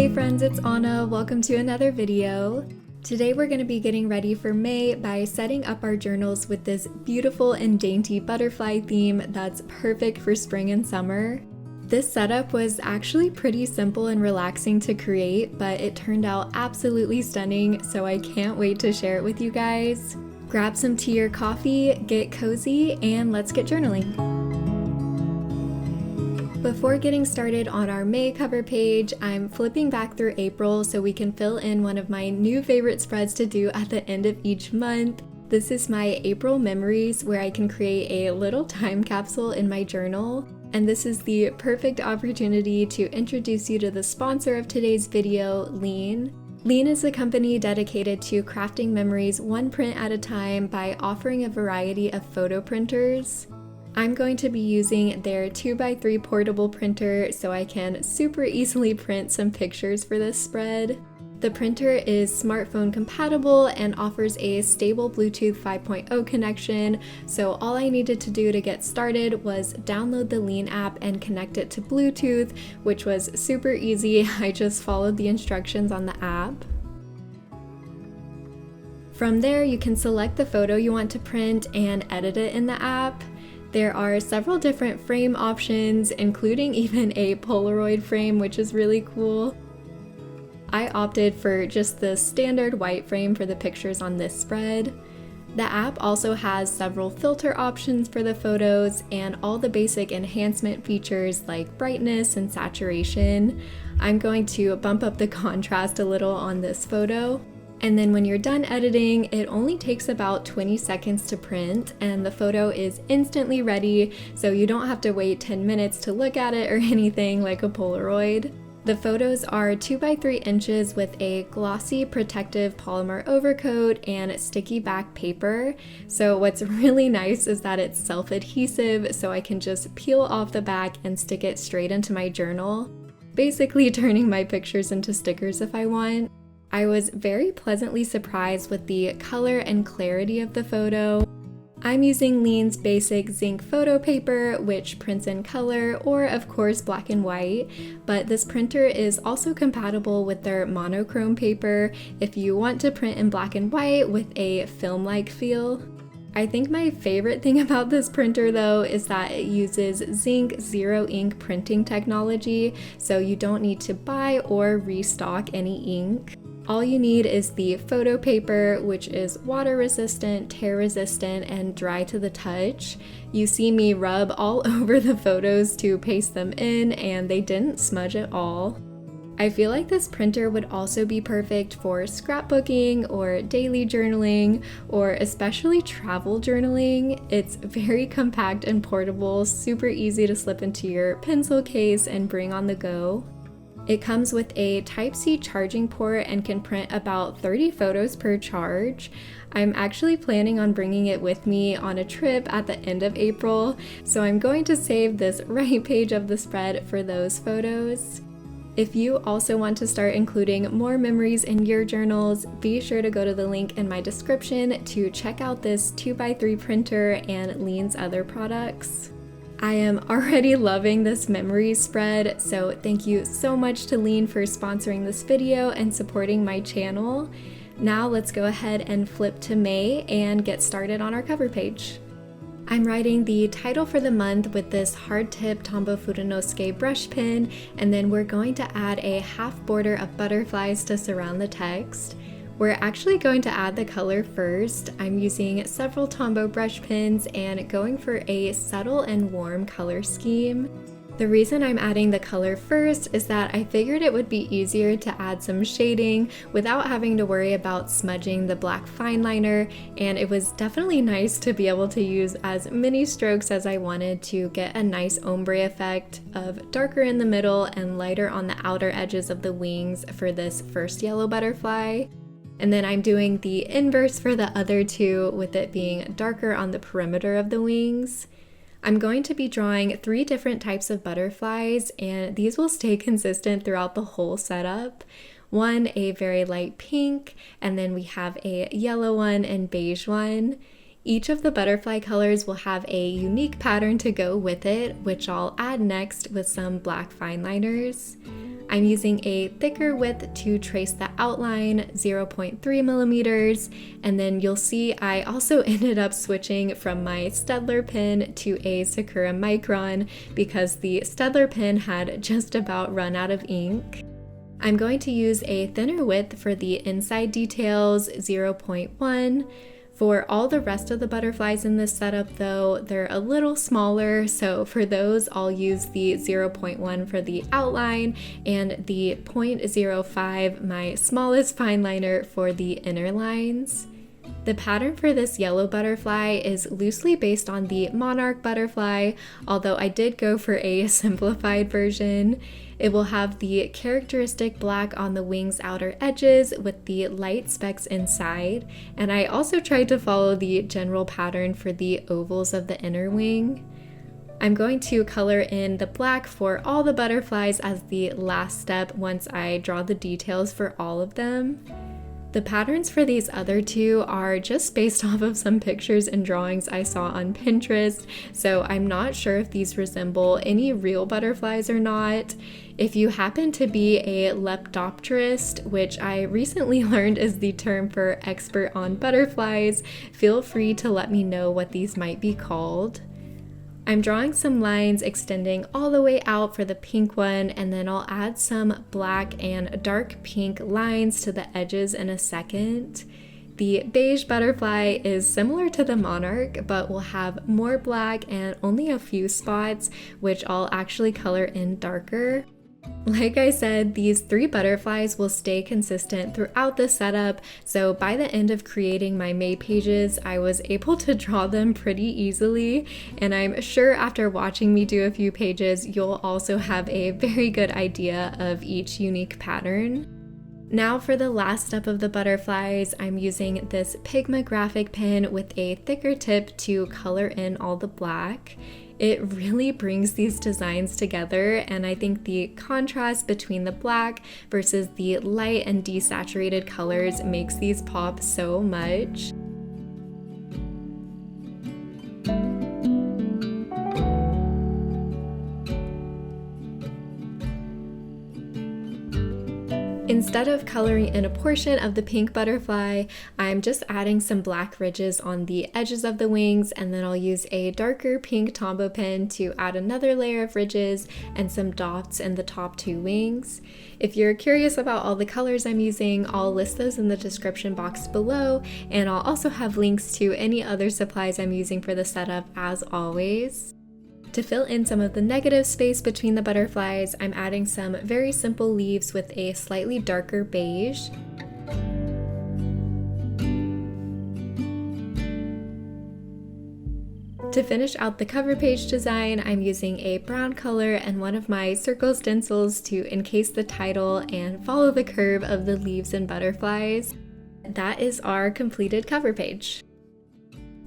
Hey friends, it's Anna. Welcome to another video. Today we're going to be getting ready for May by setting up our journals with this beautiful and dainty butterfly theme that's perfect for spring and summer. This setup was actually pretty simple and relaxing to create, but it turned out absolutely stunning, so I can't wait to share it with you guys. Grab some tea or coffee, get cozy, and let's get journaling. Before getting started on our May cover page, I'm flipping back through April so we can fill in one of my new favorite spreads to do at the end of each month. This is my April memories, where I can create a little time capsule in my journal. And this is the perfect opportunity to introduce you to the sponsor of today's video, Liene. Liene is a company dedicated to crafting memories one print at a time by offering a variety of photo printers. I'm going to be using their 2x3 portable printer so I can super easily print some pictures for this spread. The printer is smartphone compatible and offers a stable Bluetooth 5.0 connection, so all I needed to do to get started was download the Liene app and connect it to Bluetooth, which was super easy. I just followed the instructions on the app. From there, you can select the photo you want to print and edit it in the app. There are several different frame options, including even a Polaroid frame, which is really cool. I opted for just the standard white frame for the pictures on this spread. The app also has several filter options for the photos and all the basic enhancement features like brightness and saturation. I'm going to bump up the contrast a little on this photo. And then when you're done editing, it only takes about 20 seconds to print, and the photo is instantly ready, so you don't have to wait 10 minutes to look at it or anything like a Polaroid. The photos are 2x3 inches with a glossy protective polymer overcoat and sticky back paper. So what's really nice is that it's self-adhesive, so I can just peel off the back and stick it straight into my journal, basically turning my pictures into stickers if I want. I was very pleasantly surprised with the color and clarity of the photo. I'm using Liene's basic zinc photo paper, which prints in color or of course black and white, but this printer is also compatible with their monochrome paper if you want to print in black and white with a film-like feel. I think my favorite thing about this printer though is that it uses zinc zero ink printing technology, so you don't need to buy or restock any ink. All you need is the photo paper, which is water resistant, tear resistant, and dry to the touch. You see me rub all over the photos to paste them in, and they didn't smudge at all. I feel like this printer would also be perfect for scrapbooking or daily journaling, or especially travel journaling. It's very compact and portable, super easy to slip into your pencil case and bring on the go. It comes with a Type-C charging port and can print about 30 photos per charge. I'm actually planning on bringing it with me on a trip at the end of April, so I'm going to save this right page of the spread for those photos. If you also want to start including more memories in your journals, be sure to go to the link in my description to check out this 2x3 printer and Liene's other products. I am already loving this memories spread, so thank you so much to Liene for sponsoring this video and supporting my channel. Now let's go ahead and flip to May and get started on our cover page. I'm writing the title for the month with this hard tip Tombow Furunosuke brush pen, and then we're going to add a half border of butterflies to surround the text. We're actually going to add the color first. I'm using several Tombow brush pens and going for a subtle and warm color scheme. The reason I'm adding the color first is that I figured it would be easier to add some shading without having to worry about smudging the black fine liner, and it was definitely nice to be able to use as many strokes as I wanted to get a nice ombre effect of darker in the middle and lighter on the outer edges of the wings for this first yellow butterfly. And then I'm doing the inverse for the other two, with it being darker on the perimeter of the wings. I'm going to be drawing 3 different types of butterflies, and these will stay consistent throughout the whole setup. One, a very light pink, and then we have a yellow one and beige one. Each of the butterfly colors will have a unique pattern to go with it, which I'll add next with some black fine liners. I'm using a thicker width to trace the outline, 0.3 millimeters, and then you'll see I also ended up switching from my Staedtler pen to a Sakura Micron because the Staedtler pen had just about run out of ink. I'm going to use a thinner width for the inside details, 0.1. For all the rest of the butterflies in this setup though, they're a little smaller, so for those I'll use the 0.1 for the outline and the 0.05, my smallest fine liner, for the inner lines. The pattern for this yellow butterfly is loosely based on the monarch butterfly, although I did go for a simplified version. It will have the characteristic black on the wing's outer edges with the light specks inside, and I also tried to follow the general pattern for the ovals of the inner wing. I'm going to color in the black for all the butterflies as the last step once I draw the details for all of them. The patterns for these other two are just based off of some pictures and drawings I saw on Pinterest, so I'm not sure if these resemble any real butterflies or not. If you happen to be a lepidopterist, which I recently learned is the term for expert on butterflies, feel free to let me know what these might be called. I'm drawing some lines extending all the way out for the pink one, and then I'll add some black and dark pink lines to the edges in a second. The beige butterfly is similar to the monarch, but will have more black and only a few spots, which I'll actually color in darker. Like I said, these three butterflies will stay consistent throughout the setup, so by the end of creating my made pages, I was able to draw them pretty easily, and I'm sure after watching me do a few pages, you'll also have a very good idea of each unique pattern. Now for the last step of the butterflies, I'm using this Pigma graphic pen with a thicker tip to color in all the black. It really brings these designs together, and I think the contrast between the black versus the light and desaturated colors makes these pop so much. Instead of coloring in a portion of the pink butterfly, I'm just adding some black ridges on the edges of the wings, and then I'll use a darker pink Tombow pen to add another layer of ridges and some dots in the top two wings. If you're curious about all the colors I'm using, I'll list those in the description box below, and I'll also have links to any other supplies I'm using for the setup as always. To fill in some of the negative space between the butterflies, I'm adding some very simple leaves with a slightly darker beige. To finish out the cover page design, I'm using a brown color and one of my circle stencils to encase the title and follow the curve of the leaves and butterflies. That is our completed cover page.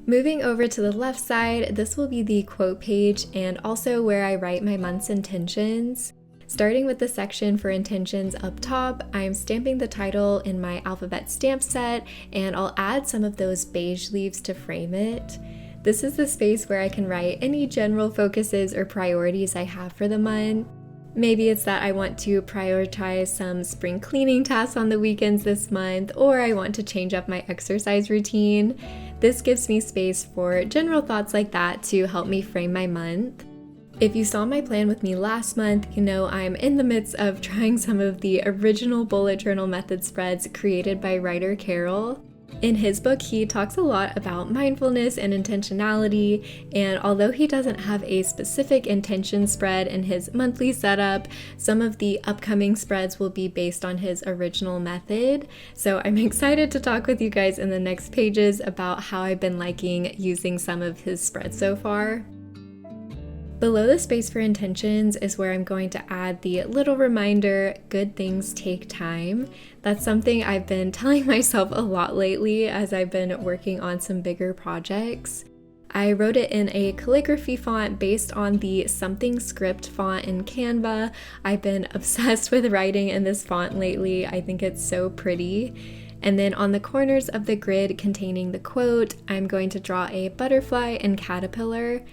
Moving over to the left side, this will be the quote page and also where I write my month's intentions. Starting with the section for intentions up top, I'm stamping the title in my alphabet stamp set, and I'll add some of those beige leaves to frame it. This is the space where I can write any general focuses or priorities I have for the month. Maybe it's that I want to prioritize some spring cleaning tasks on the weekends this month, or I want to change up my exercise routine. This gives me space for general thoughts like that to help me frame my month. If you saw my plan with me last month, you know I'm in the midst of trying some of the original bullet journal method spreads created by writer Carol. In his book, he talks a lot about mindfulness and intentionality, and although he doesn't have a specific intention spread in his monthly setup, some of the upcoming spreads will be based on his original method. So I'm excited to talk with you guys in the next pages about how I've been liking using some of his spreads so far. Below the space for intentions is where I'm going to add the little reminder, good things take time. That's something I've been telling myself a lot lately as I've been working on some bigger projects. I wrote it in a calligraphy font based on the Something Script font in Canva. I've been obsessed with writing in this font lately. I think it's so pretty. And then on the corners of the grid containing the quote, I'm going to draw a butterfly and caterpillar.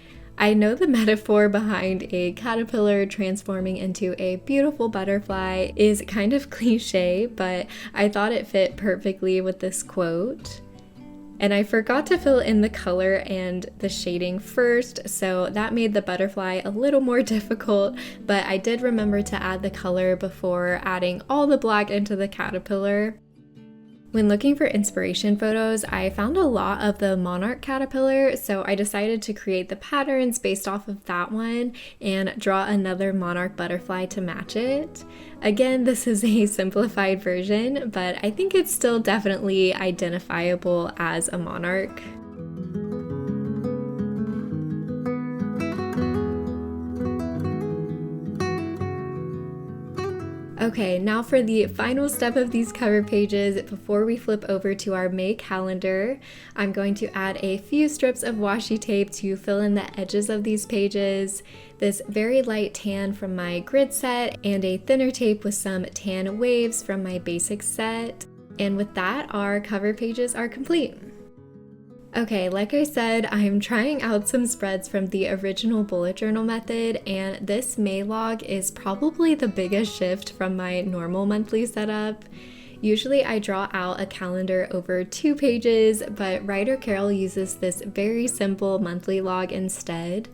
I know the metaphor behind a caterpillar transforming into a beautiful butterfly is kind of cliche, but I thought it fit perfectly with this quote. And I forgot to fill in the color and the shading first, so that made the butterfly a little more difficult, but I did remember to add the color before adding all the black into the caterpillar. When looking for inspiration photos, I found a lot of the monarch caterpillar, so I decided to create the patterns based off of that one and draw another monarch butterfly to match it. Again, this is a simplified version, but I think it's still definitely identifiable as a monarch. Okay, now for the final step of these cover pages before we flip over to our May calendar. I'm going to add a few strips of washi tape to fill in the edges of these pages, this very light tan from my grid set, and a thinner tape with some tan waves from my basic set. And with that, our cover pages are complete. Okay, like I said, I'm trying out some spreads from the original bullet journal method, and this May log is probably the biggest shift from my normal monthly setup. Usually I draw out a calendar over 2 pages, but writer Carol uses this very simple monthly log instead.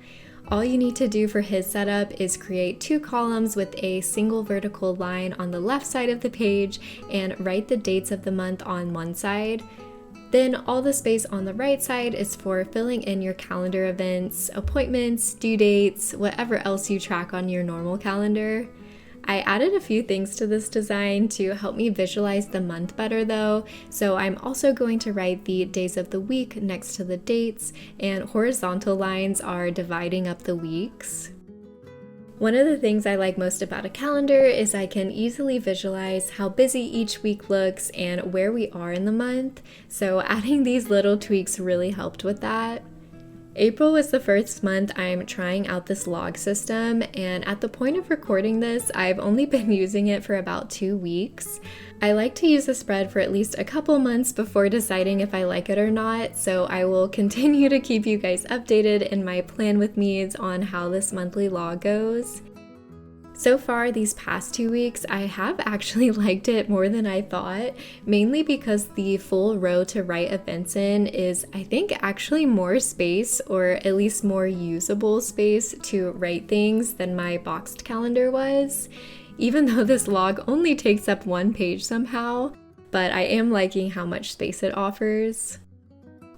All you need to do for his setup is create 2 columns with a single vertical line on the left side of the page and write the dates of the month on one side. Then all the space on the right side is for filling in your calendar events, appointments, due dates, whatever else you track on your normal calendar. I added a few things to this design to help me visualize the month better though, so I'm also going to write the days of the week next to the dates, and horizontal lines are dividing up the weeks. One of the things I like most about a calendar is I can easily visualize how busy each week looks and where we are in the month, so adding these little tweaks really helped with that. April was the first month I'm trying out this log system, and at the point of recording this, I've only been using it for about 2 weeks. I like to use a spread for at least a couple months before deciding if I like it or not, so I will continue to keep you guys updated in my plan with me's on how this monthly log goes. So far, these past 2 weeks, I have actually liked it more than I thought, mainly because the full row to write events in is, I think, actually more space, or at least more usable space to write things than my boxed calendar was, even though this log only takes up 1 page somehow, but I am liking how much space it offers.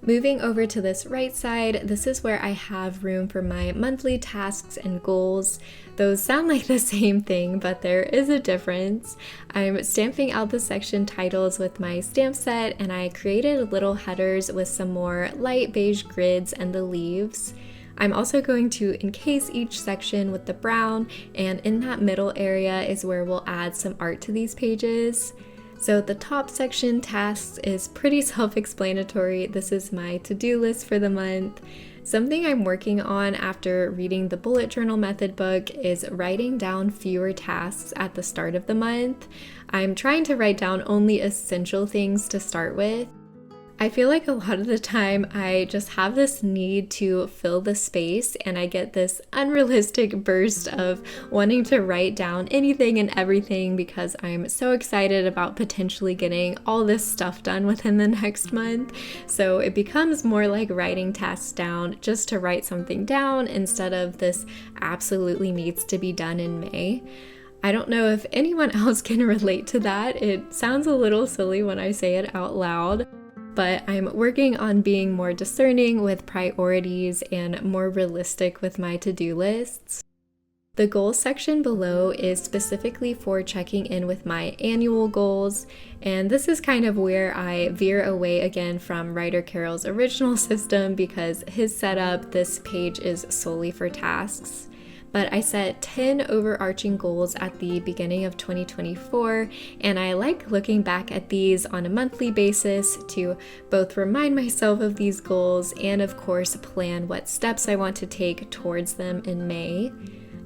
Moving over to this right side, this is where I have room for my monthly tasks and goals. Those sound like the same thing, but there is a difference. I'm stamping out the section titles with my stamp set, and I created little headers with some more light beige grids and the leaves. I'm also going to encase each section with the brown, and in that middle area is where we'll add some art to these pages. So the top section, tasks, is pretty self-explanatory. This is my to-do list for the month. Something I'm working on after reading the bullet journal method book is writing down fewer tasks at the start of the month. I'm trying to write down only essential things to start with. I feel like a lot of the time I just have this need to fill the space, and I get this unrealistic burst of wanting to write down anything and everything because I'm so excited about potentially getting all this stuff done within the next month. So it becomes more like writing tasks down just to write something down instead of this absolutely needs to be done in May. I don't know if anyone else can relate to that. It sounds a little silly when I say it out loud, but I'm working on being more discerning with priorities and more realistic with my to-do lists. The goals section below is specifically for checking in with my annual goals, and this is kind of where I veer away again from writer Carol's original system because his setup, this page is solely for tasks. But I set 10 overarching goals at the beginning of 2024, and I like looking back at these on a monthly basis to both remind myself of these goals and of course plan what steps I want to take towards them in May.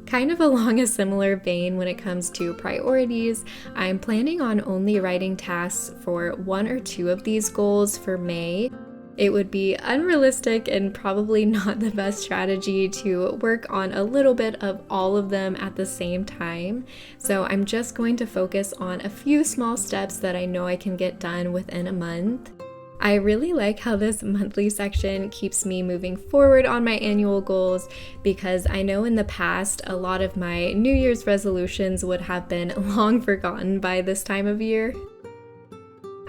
Kind of along a similar vein when it comes to priorities, I'm planning on only writing tasks for 1 or 2 of these goals for May. It would be unrealistic and probably not the best strategy to work on a little bit of all of them at the same time. So I'm just going to focus on a few small steps that I know I can get done within a month. I really like how this monthly section keeps me moving forward on my annual goals, because I know in the past a lot of my New Year's resolutions would have been long forgotten by this time of year.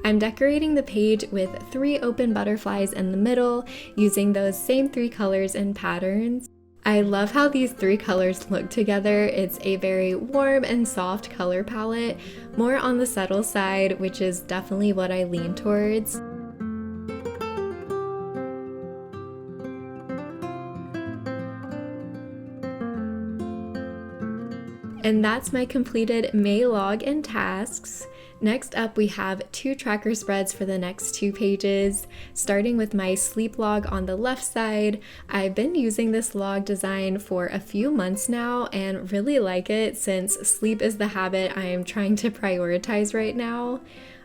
I'm decorating the page with 3 open butterflies in the middle, using those same 3 colors and patterns. I love how these 3 colors look together. It's a very warm and soft color palette, more on the subtle side, which is definitely what I lean towards. And that's my completed May log and tasks. Next up, we have 2 tracker spreads for the next 2 pages, starting with my sleep log on the left side. I've been using this log design for a few months now and really like it, since sleep is the habit I am trying to prioritize right now.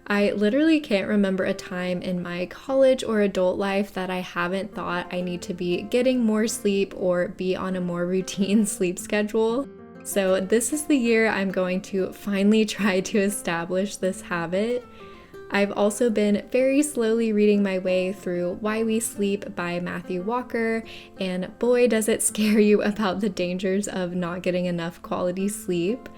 I literally can't remember a time in my college or adult life that I haven't thought I need to be getting more sleep or be on a more routine sleep schedule. So this is the year I'm going to finally try to establish this habit. I've also been very slowly reading my way through Why We Sleep by Matthew Walker, and boy does it scare you about the dangers of not getting enough quality sleep.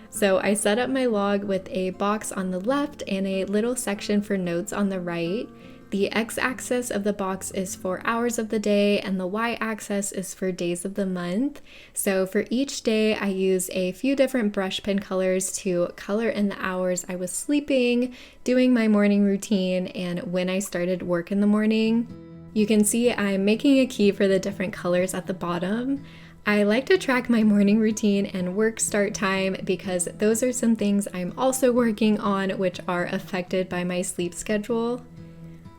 So I set up my log with a box on the left and a little section for notes on the right. The x-axis of the box is for hours of the day and the y-axis is for days of the month. So for each day, I use a few different brush pen colors to color in the hours I was sleeping, doing my morning routine, and when I started work in the morning. You can see I'm making a key for the different colors at the bottom. I like to track my morning routine and work start time because those are some things I'm also working on which are affected by my sleep schedule.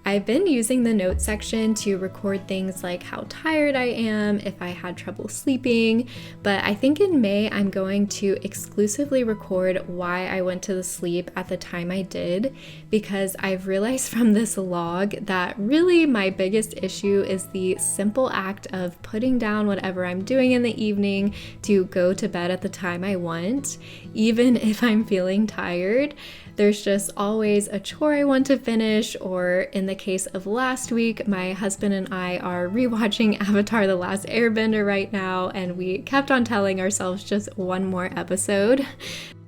I've been using the notes section to record things like how tired I am, if I had trouble sleeping, but I think in May I'm going to exclusively record why I went to sleep at the time I did, because I've realized from this log that really my biggest issue is the simple act of putting down whatever I'm doing in the evening to go to bed at the time I want, even if I'm feeling tired. There's just always a chore I want to finish, or in the case of last week, my husband and I are rewatching Avatar: The Last Airbender right now, and we kept on telling ourselves just one more episode.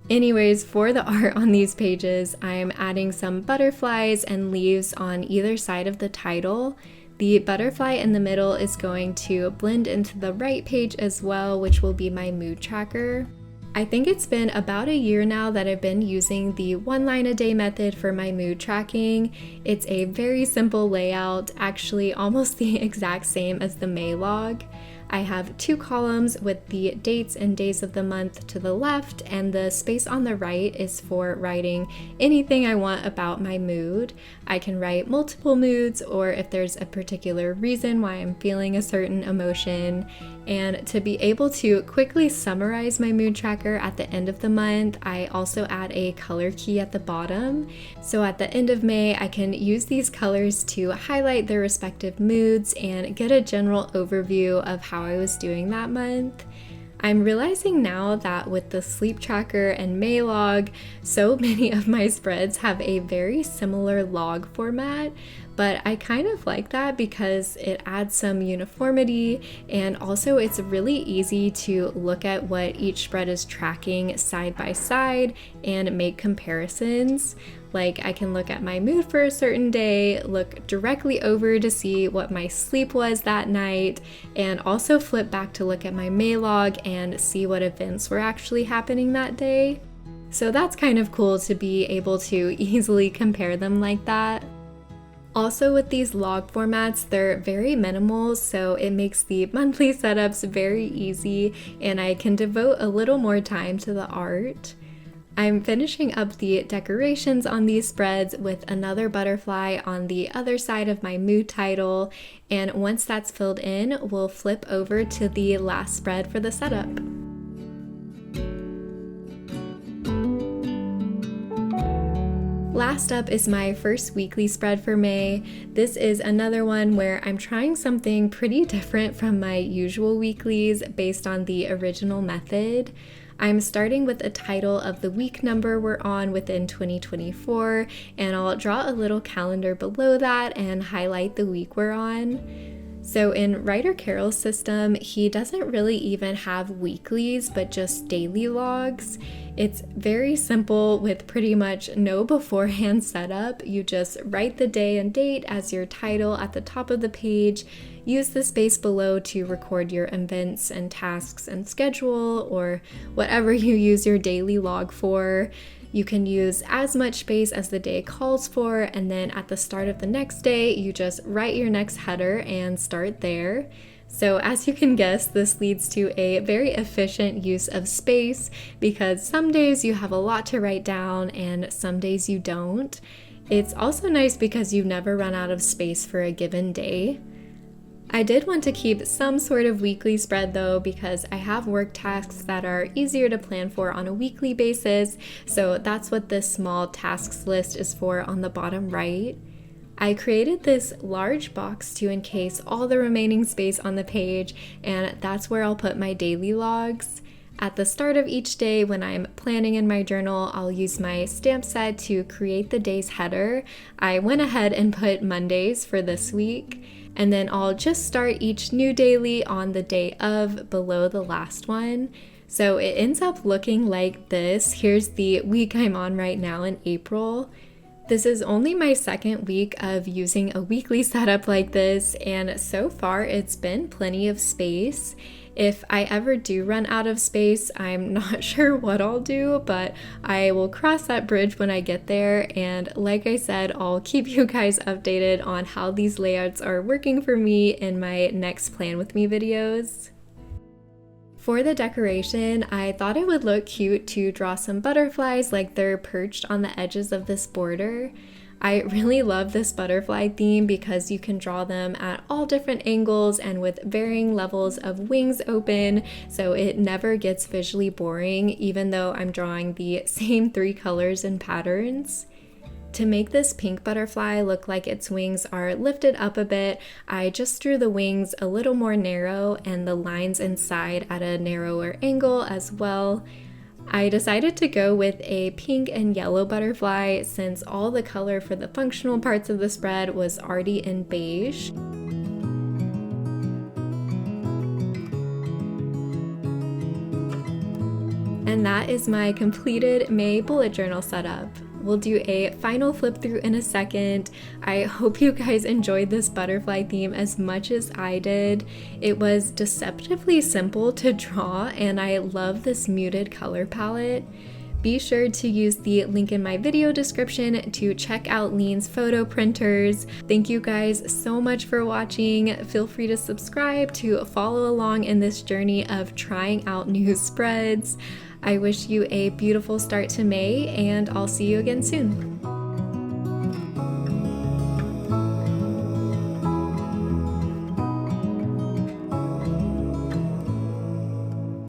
Anyways, for the art on these pages, I'm adding some butterflies and leaves on either side of the title. The butterfly in the middle is going to blend into the right page as well, which will be my mood tracker. I think it's been about a year now that I've been using the 1 line a day method for my mood tracking. It's a very simple layout, actually almost the exact same as the May log. I have 2 columns with the dates and days of the month to the left, and the space on the right is for writing anything I want about my mood. I can write multiple moods, or if there's a particular reason why I'm feeling a certain emotion. And to be able to quickly summarize my mood tracker at the end of the month, I also add a color key at the bottom. So at the end of May, I can use these colors to highlight their respective moods and get a general overview of how I was doing that month. I'm realizing now that with the sleep tracker and May log, so many of my spreads have a very similar log format, but I kind of like that because it adds some uniformity, and also it's really easy to look at what each spread is tracking side by side and make comparisons. Like, I can look at my mood for a certain day, look directly over to see what my sleep was that night, and also flip back to look at my May log and see what events were actually happening that day. So that's kind of cool to be able to easily compare them like that. Also, with these log formats, they're very minimal, so it makes the monthly setups very easy, and I can devote a little more time to the art. I'm finishing up the decorations on these spreads with another butterfly on the other side of my mood title, and once that's filled in, we'll flip over to the last spread for the setup. Last up is my first weekly spread for May. This is another one where I'm trying something pretty different from my usual weeklies based on the original method. I'm starting with a title of the week number we're on within 2024, and I'll draw a little calendar below that and highlight the week we're on. So in Writer Carol's system, he doesn't really even have weeklies, but just daily logs. It's very simple with pretty much no beforehand setup. You just write the day and date as your title at the top of the page, use the space below to record your events and tasks and schedule, or whatever you use your daily log for. You can use as much space as the day calls for, and then at the start of the next day, you just write your next header and start there. So as you can guess, this leads to a very efficient use of space because some days you have a lot to write down and some days you don't. It's also nice because you never run out of space for a given day. I did want to keep some sort of weekly spread though, because I have work tasks that are easier to plan for on a weekly basis, so that's what this small tasks list is for on the bottom right. I created this large box to encase all the remaining space on the page, and that's where I'll put my daily logs. At the start of each day when I'm planning in my journal, I'll use my stamp set to create the day's header. I went ahead and put Mondays for this week. And then I'll just start each new daily on the day of below the last one. So it ends up looking like this. Here's the week I'm on right now in April. This is only my second week of using a weekly setup like this, and so far it's been plenty of space. If I ever do run out of space, I'm not sure what I'll do, but I will cross that bridge when I get there. And like I said, I'll keep you guys updated on how these layouts are working for me in my next Plan With Me videos. For the decoration, I thought it would look cute to draw some butterflies like they're perched on the edges of this border. I really love this butterfly theme because you can draw them at all different angles and with varying levels of wings open, so it never gets visually boring even though I'm drawing the same 3 colors and patterns. To make this pink butterfly look like its wings are lifted up a bit, I just drew the wings a little more narrow and the lines inside at a narrower angle as well. I decided to go with a pink and yellow butterfly since all the color for the functional parts of the spread was already in beige. And that is my completed May bullet journal setup. We'll do a final flip through in a second. I hope you guys enjoyed this butterfly theme as much as I did. It was deceptively simple to draw, and I love this muted color palette. Be sure to use the link in my video description to check out Liene's photo printers. Thank you guys so much for watching. Feel free to subscribe to follow along in this journey of trying out new spreads. I wish you a beautiful start to May, and I'll see you again soon.